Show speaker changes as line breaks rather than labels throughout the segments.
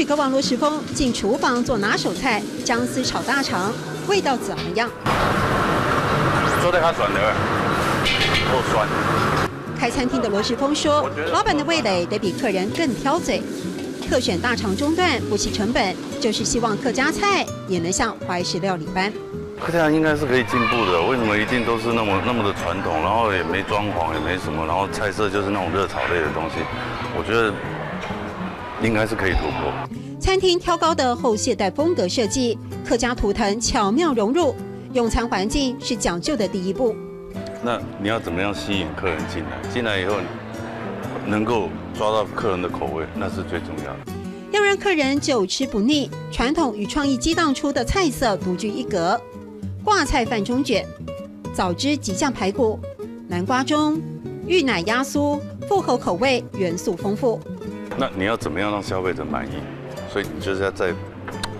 渴望罗时丰进厨房做拿手菜姜丝炒大肠，味道怎么样？
做得较软的，够酸。
开餐厅的罗时丰说，老板的味蕾得比客人更挑嘴，特选大肠中段不惜成本，就是希望客家菜也能像怀石料理般。
客家应该是可以进步的，为什么一定都是那么的传统，然后也没装潢，也没什么，然后菜色就是那种热炒类的东西，我觉得应该是可以突破。
餐厅挑高的后现代风格设计，客家图腾巧妙融入，用餐环境是讲究的第一步。
那你要怎么样吸引客人进来？进来以后能够抓到客人的口味，那是最重要的。
要让客人久吃不腻，传统与创意激荡出的菜色独具一格。挂菜饭中卷、枣汁极酱排骨、南瓜盅、芋奶鸭酥，复合口味，元素丰富。
那你要怎么样让消费者满意？所以你就是要在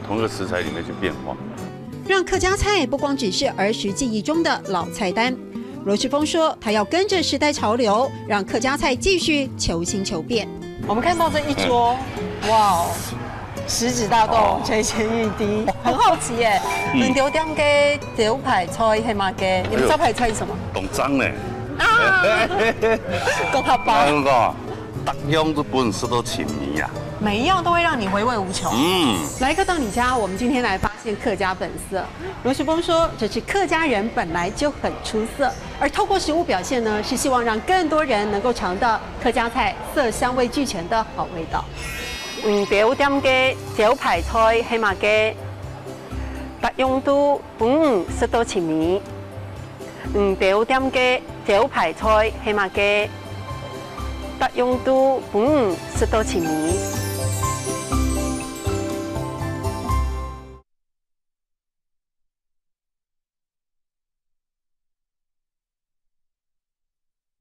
同一个食材里面去变化，
让客家菜不光只是儿时记忆中的老菜单。罗时丰说，他要跟着时代潮流，让客家菜继续求新求变。
我们看到这一桌，哇哦，食指大动，垂涎欲滴，很好奇耶。两条点嘅招牌菜係嘛嘅？你们招牌菜是什么？
懂章呢？
啊，公客包。
我讲，特样都本事都亲民呀。
每一样都会让你回味无穷。来客到你家，我们今天来发现客家本色。罗时丰说，这是客家人本来就很出色，而透过食物表现呢，是希望让更多人能够尝到客家菜色香味俱全的好味道。条點嘅招牌菜係嘛嘅，特用都食到前面。條點嘅招牌菜係嘛嘅，特用都食到前面。